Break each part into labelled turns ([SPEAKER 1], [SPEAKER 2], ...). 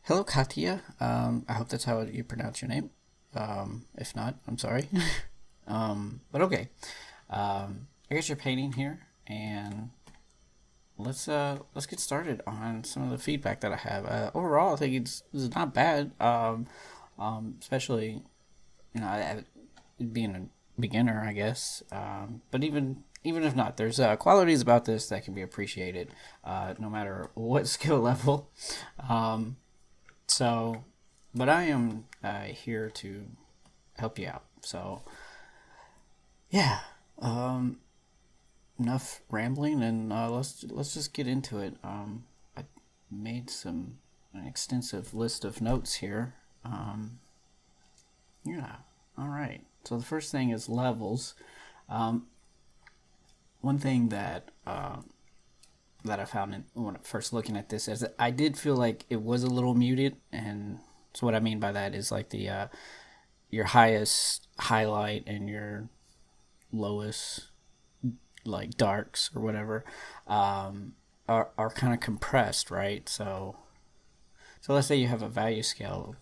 [SPEAKER 1] Hello, Katya. I hope that's how you pronounce your name. If not, I'm sorry. But okay. I guess you're painting here, and let's get started on some of the feedback that I have. Overall, I think it's not bad. Especially being a beginner, I guess. But even if not, there's qualities about this that can be appreciated, no matter what skill level. Um, so, but I am here to help you out. So, yeah. Um, Enough rambling, and let's just get into it. I made an extensive list of notes here. Um, yeah. All right. So the first thing is levels. Um, One thing that I found when first looking at this is that I did feel like it was a little muted, and so what I mean by that is like the your highest highlight and your lowest like darks or whatever are kind of compressed, right? So let's say you have a value scale.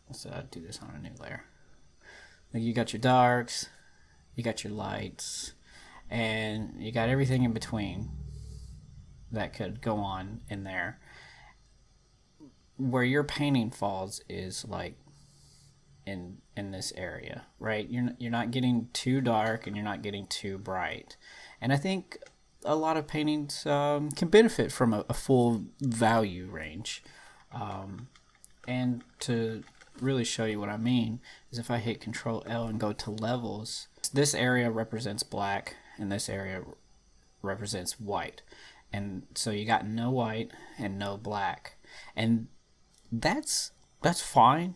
[SPEAKER 1] Let's do this on a new layer. Like you got your darks, you got your lights, and you got everything in between that could go on in there. Where your painting falls is like in this area, right? You're not getting too dark and you're not getting too bright, and I think a lot of paintings can benefit from a full value range. And to really show you what I mean is if I hit Control L and go to levels, this area represents black and this area represents white, and so you got no white and no black, and that's fine.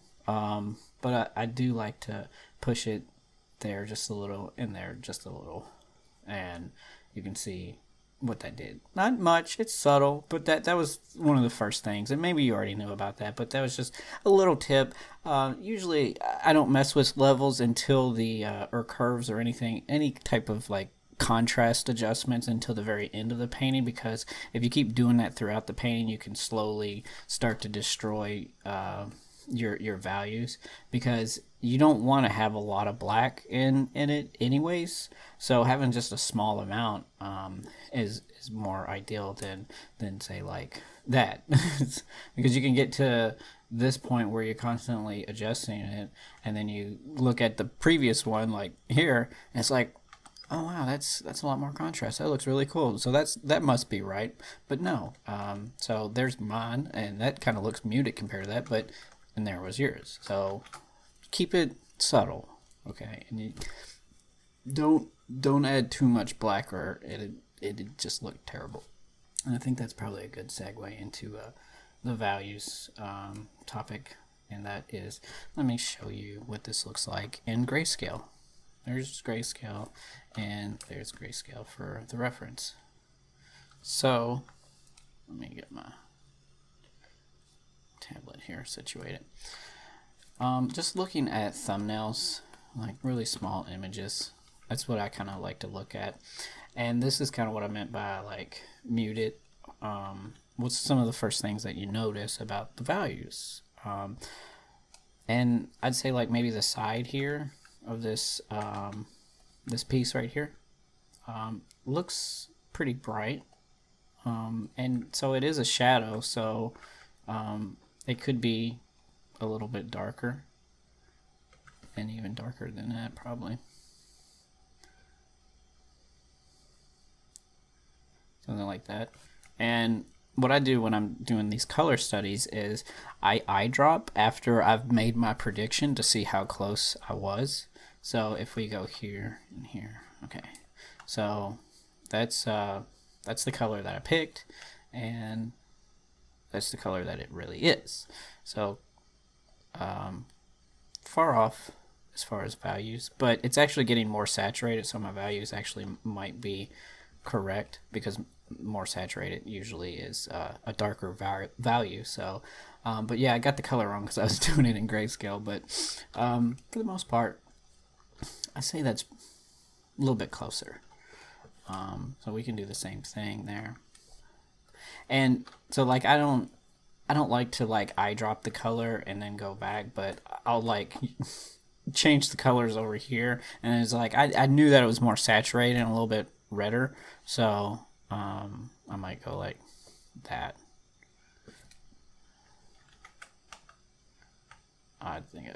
[SPEAKER 1] But I do like to push it there just a little, in there just a little, and you can see what that did. Not much, it's subtle, but that was one of the first things, and maybe you already knew about that, but that was just a little tip. Usually, I don't mess with levels until the or curves or anything, any type of like contrast adjustments until the very end of the painting, because if you keep doing that throughout the painting, you can slowly start to destroy your values, because you don't want to have a lot of black in it anyways. So having just a small amount is more ideal than say like that, because you can get to this point where you're constantly adjusting it, and then you look at the previous one like here, and it's like, oh wow, that's a lot more contrast. That looks really cool. So that must be right, but no. So there's mine, and that kind of looks muted compared to that, but and there was yours. So keep it subtle, okay? And you don't add too much black, or it'd just look terrible. And I think that's probably a good segue into the values topic, and that is, let me show you what this looks like in Grayscale. There's Grayscale, and there's Grayscale for the reference. So let me get my tablet here situated. Just looking at thumbnails, like really small images, that's what I kind of like to look at. And this is kind of what I meant by like muted. What's some of the first things that you notice about the values? And I'd say like maybe the side here of this this piece right here looks pretty bright, and so it is a shadow, so it could be a little bit darker, and even darker than that probably. Something like that. And what I do when I'm doing these color studies is I eye drop after I've made my prediction to see how close I was. So if we go here and here, okay. So that's the color that I picked, and that's the color that it really is. So far off as far as values, but it's actually getting more saturated, so my values actually might be correct, because more saturated usually is a darker value. So but yeah, I got the color wrong because I was doing it in grayscale, but for the most part I say that's a little bit closer. So we can do the same thing there. And so like I don't I don't like to like eyedrop the color and then go back, but I'll like change the colors over here, and it's like I knew that it was more saturated and a little bit redder, so I might go like that. I think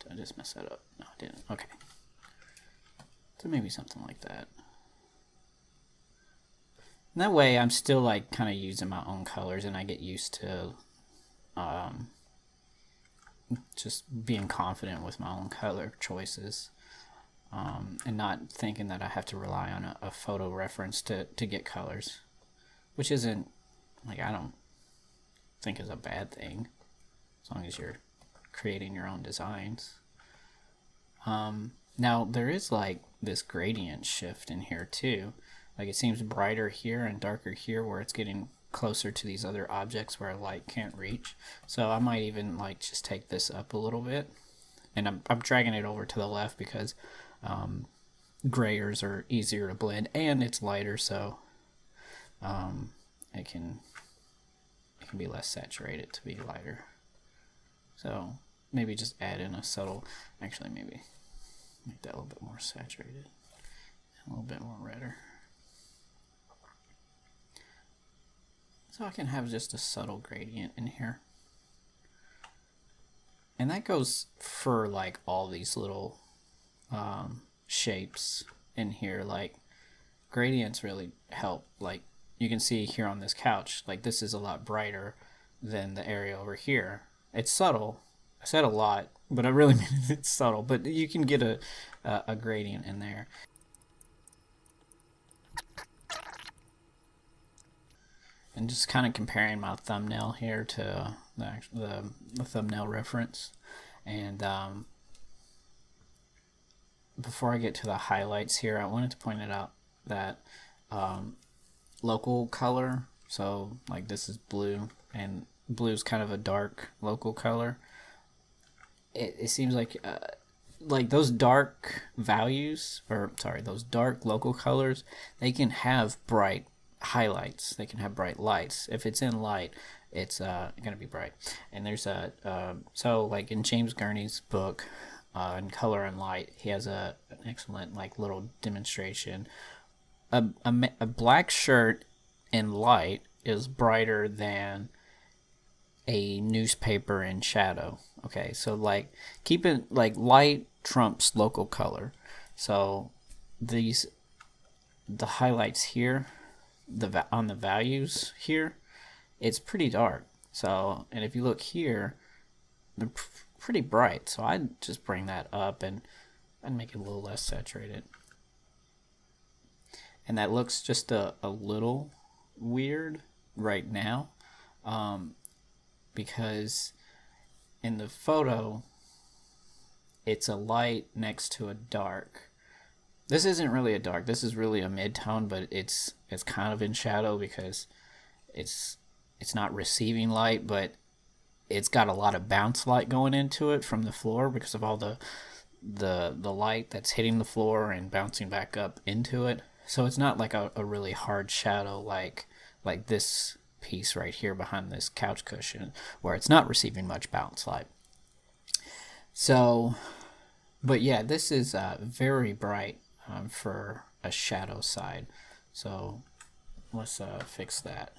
[SPEAKER 1] I just messed that up. No, I didn't. Okay. So maybe something like that. And that way I'm still like kind of using my own colors, and I get used to just being confident with my own color choices, and not thinking that I have to rely on a photo reference to get colors, which isn't, like, I don't think is a bad thing as long as you're creating your own designs. Now there is like this gradient shift in here too. Like it seems brighter here and darker here where it's getting closer to these other objects where light can't reach. So I might even like just take this up a little bit, and I'm dragging it over to the left because grayers are easier to blend and it's lighter, so it can be less saturated to be lighter. So maybe just add in a subtle, actually maybe make that a little bit more saturated, a little bit more redder. So I can have just a subtle gradient in here. And that goes for like all these little shapes in here. Like gradients really help. Like you can see here on this couch, like this is a lot brighter than the area over here. It's subtle. I said a lot, but I really mean it's subtle. But you can get a gradient in there. And just kind of comparing my thumbnail here to the thumbnail reference. And before I get to the highlights here, I wanted to point it out that local color, so like this is blue, and blue is kind of a dark local color. It seems like those dark values, or sorry, those dark local colors, they can have bright highlights, they can have bright lights. If it's in light, it's gonna be bright. And there's a so like in James Gurney's book, in Color and Light, he has an excellent like little demonstration. A black shirt in light is brighter than a newspaper in shadow. Okay, so like keep it like light trumps local color. So the highlights here, on the values here, it's pretty dark. So, and if you look here, they're pretty bright. So I'd just bring that up and make it a little less saturated. And that looks just a little weird right now, because in the photo it's a light next to a dark. This isn't really a dark, this is really a mid-tone, but it's kind of in shadow because it's not receiving light, but it's got a lot of bounce light going into it from the floor because of all the light that's hitting the floor and bouncing back up into it. So it's not like a really hard shadow like this piece right here behind this couch cushion where it's not receiving much bounce light. So, but yeah, this is very bright for a shadow side. So let's fix that.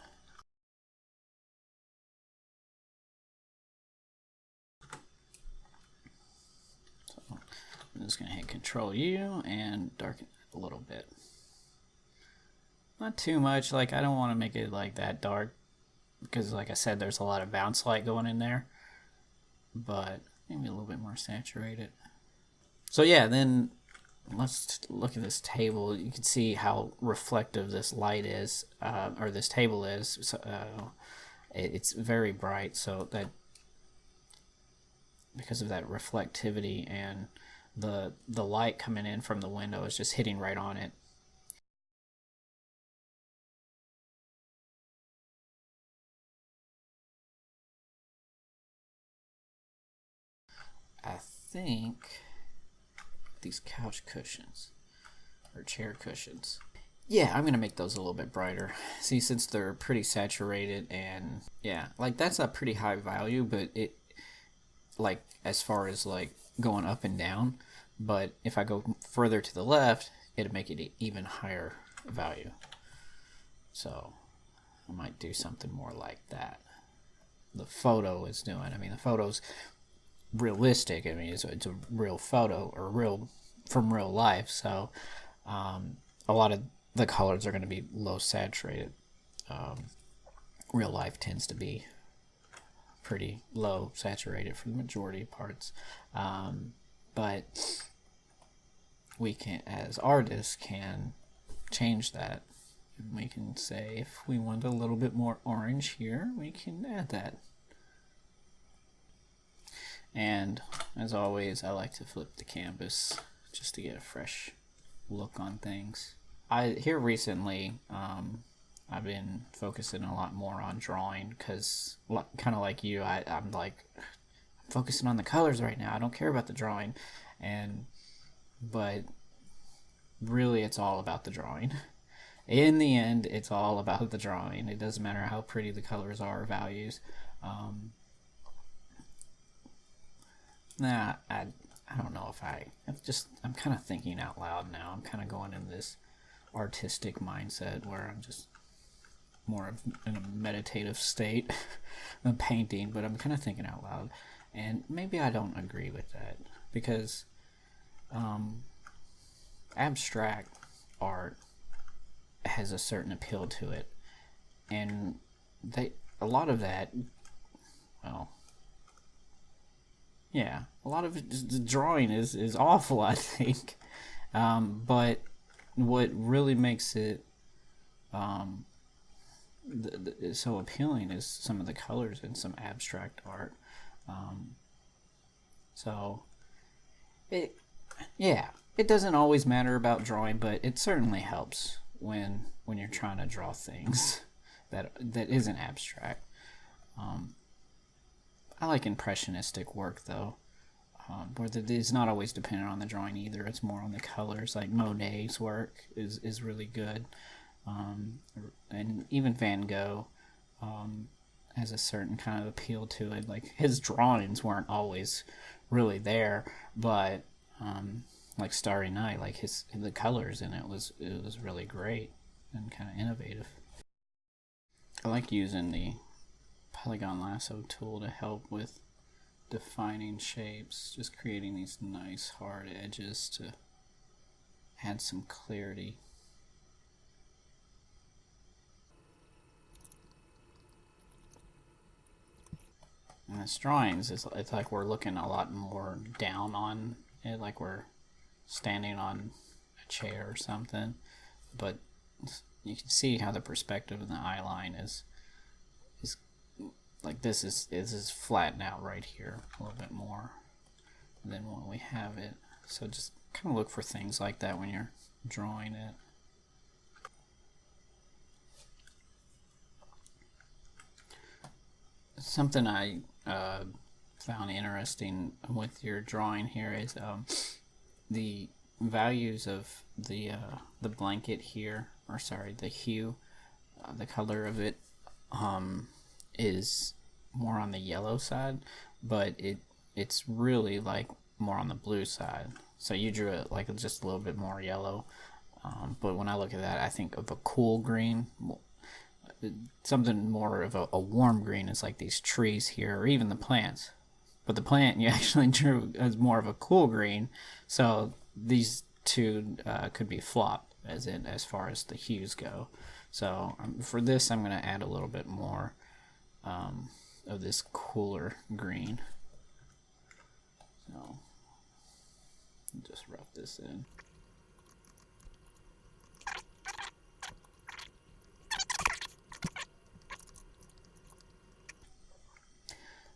[SPEAKER 1] So I'm just going to hit Control U and darken it a little bit. Not too much, like I don't want to make it like that dark because like I said, there's a lot of bounce light going in there, but maybe a little bit more saturated. So yeah, then let's look at this table. You can see how reflective this light is, or this table is. So, it's very bright, so that because of that reflectivity and the light coming in from the window is just hitting right on it. I think these couch cushions or chair cushions. Yeah, I'm gonna make those a little bit brighter. See, since they're pretty saturated, and yeah, like that's a pretty high value, but it, like, as far as like going up and down, but if I go further to the left, it'd make it even higher value. So I might do something more like that. The photo is doing. I mean, the photo's realistic. I mean, it's a real photo, or real, from real life. So a lot of the colors are going to be low saturated. Real life tends to be pretty low saturated for the majority of parts. But we can, as artists, can change that. We can say if we want a little bit more orange here, we can add that. And as always, I like to flip the canvas just to get a fresh look on things. Here recently, I've been focusing a lot more on drawing because, kind of like you, I'm like, I'm focusing on the colors right now. I don't care about the drawing, but really, it's all about the drawing. In the end, it's all about the drawing. It doesn't matter how pretty the colors are or values. I don't know if I'm kind of thinking out loud now. I'm kind of going in this artistic mindset where I'm just more of in a meditative state than painting, but I'm kind of thinking out loud. And maybe I don't agree with that, because abstract art has a certain appeal to it, and a lot of that, well, yeah, a lot of it, the drawing is awful, I think. But what really makes it so appealing is some of the colors in some abstract art. So it doesn't always matter about drawing, but it certainly helps when you're trying to draw things that isn't abstract. I like impressionistic work, though, where it's not always dependent on the drawing either. It's more on the colors. Like Monet's work is really good, and even Van Gogh has a certain kind of appeal to it. Like, his drawings weren't always really there, but like Starry Night, like the colors in it was really great and kind of innovative. I like using the polygon lasso tool to help with defining shapes, just creating these nice hard edges to add some clarity. And this drawings, it's like we're looking a lot more down on it, like we're standing on a chair or something, but you can see how the perspective in the eye line is like this is flattened out right here a little bit more than when we have it. So just kind of look for things like that when you're drawing it. Something I found interesting with your drawing here is the values of the blanket here, or sorry, the hue, the color of it is more on the yellow side, but it's really like more on the blue side. So you drew it like just a little bit more yellow, but when I look at that, I think of a cool green. Something more of a warm green is like these trees here, or even the plants. But the plant you actually drew as more of a cool green, so these two could be flopped as far as the hues go. So for this, I'm going to add a little bit more of this cooler green. So just rough this in.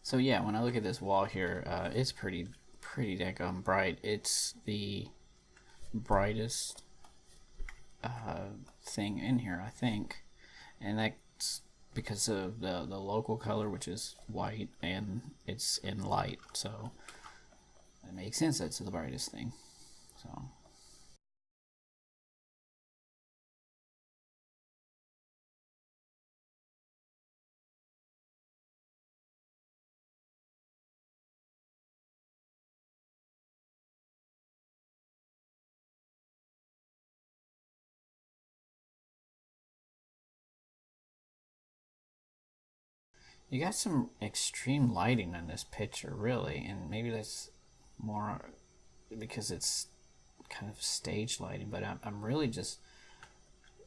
[SPEAKER 1] So yeah, when I look at this wall here, it's pretty daggone bright. It's the brightest thing in here, I think, and that's because of the local color, which is white, and it's in light, so it makes sense that's the brightest thing. So You got some extreme lighting in this picture, really, and maybe that's more because it's kind of stage lighting, but I'm really just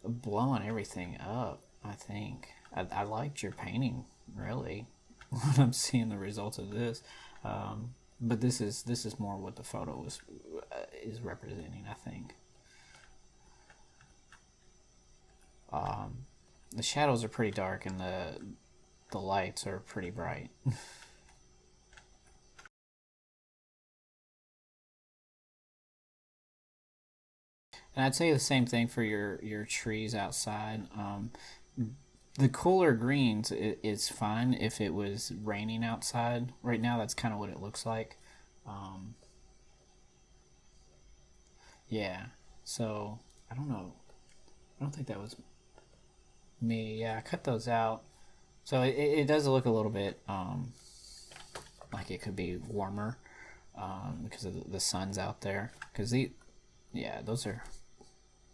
[SPEAKER 1] blowing everything up, I think. I liked your painting, really, when I'm seeing the results of this. But this is more what the photo is representing, I think. The shadows are pretty dark and the lights are pretty bright. And I'd say the same thing for your trees outside. The cooler greens is fine if it was raining outside. Right now, that's kind of what it looks like. Yeah. So I don't know. I don't think that was me. Yeah, I cut those out. So it does look a little bit like it could be warmer because of the sun's out there. Because yeah, those are,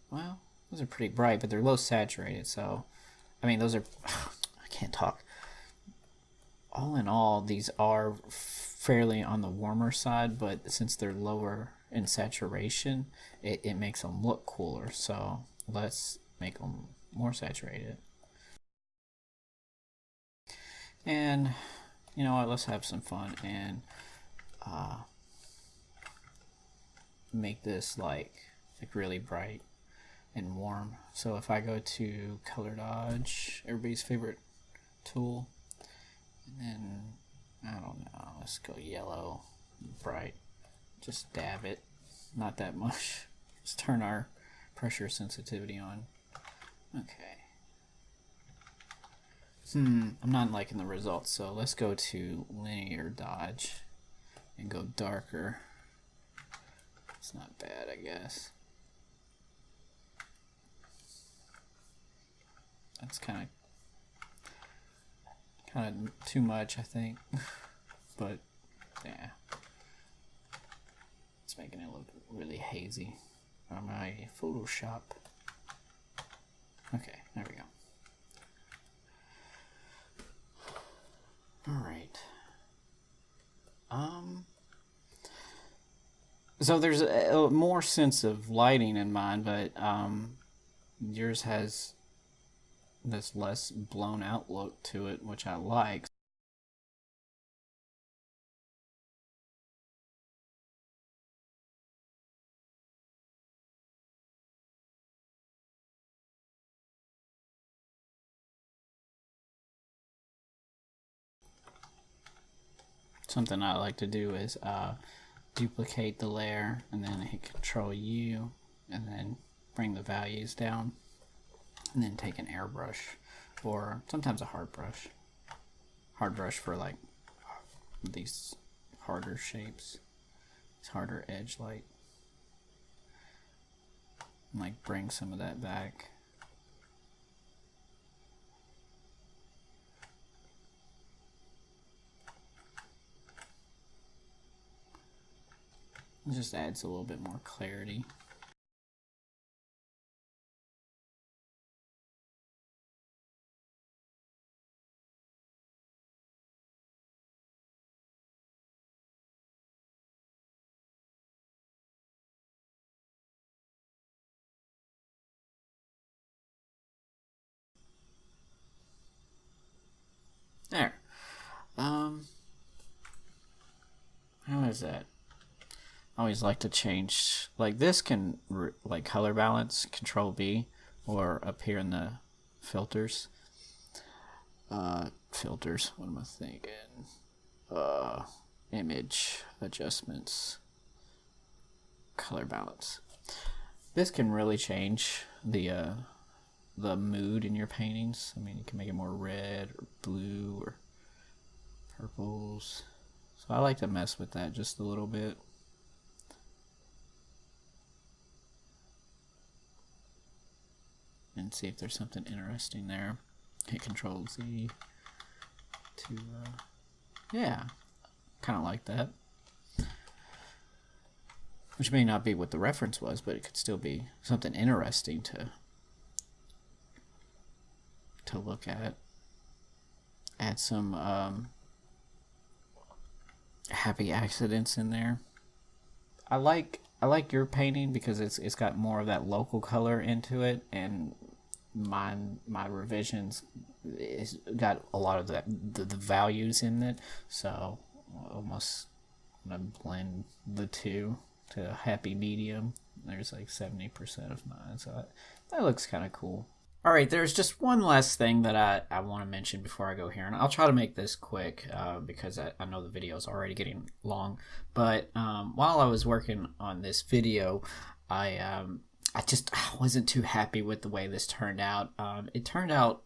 [SPEAKER 1] well, those are pretty bright, but they're low saturated. So, I mean, those are, I can't talk. All in all, these are fairly on the warmer side, but since they're lower in saturation, it makes them look cooler. So let's make them more saturated. And you know what, let's have some fun and make this like really bright and warm. So if I go to color dodge, everybody's favorite tool, and then I don't know, let's go yellow, bright, just dab it, not that much. Let's turn our pressure sensitivity on. Okay. I'm not liking the results, so let's go to linear dodge and go darker. It's not bad, I guess. That's kind of too much, I think. But yeah, it's making it look really hazy on my Photoshop. Okay, there we go. All right. So there's a more sense of lighting in mine, but yours has this less blown out look to it, which I like. Something I like to do is duplicate the layer and then hit Control U and then bring the values down and then take an airbrush or sometimes a hard brush for like these harder shapes, these harder edge light, and like bring some of that back. It just adds a little bit more clarity. There. How is that? I always like to change, like this can like color balance, Control B, or up here in the filters. Filters, what am I thinking? Image adjustments, color balance. This can really change the mood in your paintings. I mean, you can make it more red or blue or purples. So I like to mess with that just a little bit. And see if there's something interesting there. Hit Control Z to, yeah, kind of like that. Which may not be what the reference was, but it could still be something interesting to look at. add some happy accidents in there. I like your painting because it's got more of that local color into it, and my revisions is got a lot of that the values in it. So almost gonna blend the two to a happy medium. There's like 70% of mine, so that looks kind of cool. All right, there's just one last thing that I want to mention before I go here, and I'll try to make this quick because I know the video is already getting long. But while I was working on this video, I just wasn't too happy with the way this turned out. It turned out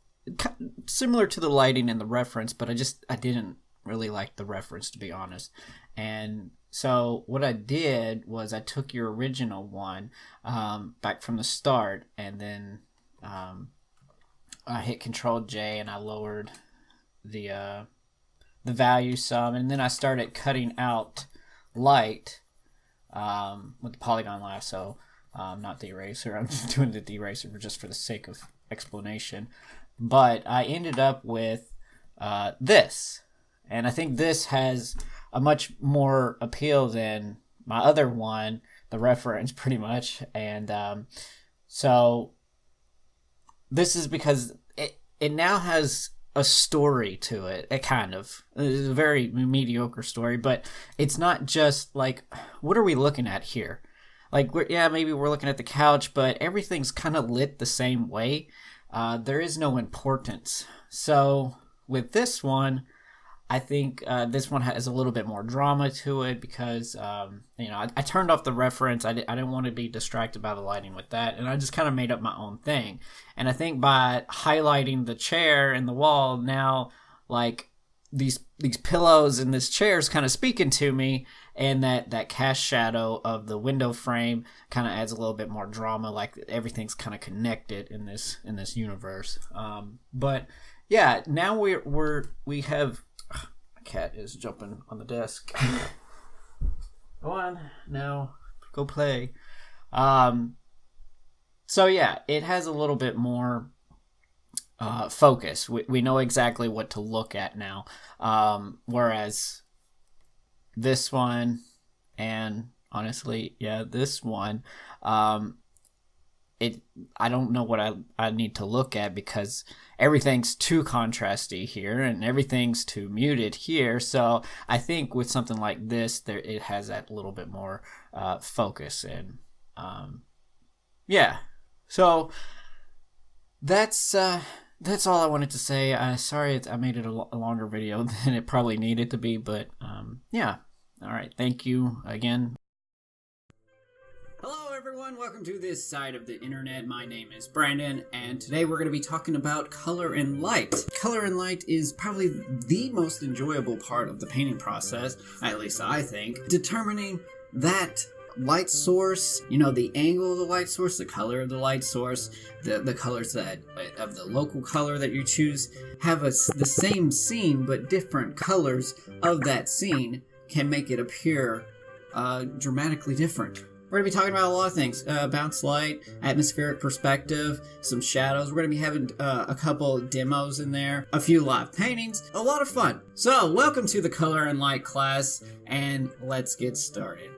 [SPEAKER 1] similar to the lighting and the reference, but I didn't really like the reference, to be honest. And so what I did was I took your original one back from the start, and then I hit Control J and I lowered the value some, and then I started cutting out light with the polygon lasso, not the eraser. I'm just doing the deraser just for the sake of explanation. But I ended up with this, and I think this has a much more appeal than my other one, the reference, pretty much. And so this is because it now has a story to it. It's a very mediocre story, but it's not just like, what are we looking at here? Like, maybe we're looking at the couch, but everything's kind of lit the same way. There is no importance. So with this one, I think this one has a little bit more drama to it because, I turned off the reference. I didn't want to be distracted by the lighting with that, and I just kind of made up my own thing. And I think by highlighting the chair and the wall, now, like, these pillows and this chair is kind of speaking to me, and that cast shadow of the window frame kind of adds a little bit more drama, like everything's kind of connected in this universe. But yeah, now we have. Cat is jumping on the desk. Go on now, go play. So yeah, it has a little bit more focus. We know exactly what to look at now, whereas this one, and honestly, this one, I don't know what I need to look at because everything's too contrasty here and everything's too muted here. So I think with something like this, it has that little bit more focus. And so that's all I wanted to say. Sorry I made it a longer video than it probably needed to be, but yeah. All right, thank you again. Hello everyone, welcome to this side of the internet. My name is Brandon, and today we're going to be talking about color and light. Color and light is probably the most enjoyable part of the painting process, at least I think. Determining that light source, the angle of the light source, the color of the light source, the colors that of the local color that you choose have the same scene but different colors of that scene can make it appear dramatically different. We're going to be talking about a lot of things. Bounce light, atmospheric perspective, some shadows. We're going to be having a couple demos in there, a few live paintings, a lot of fun. So, welcome to the color and light class, and let's get started.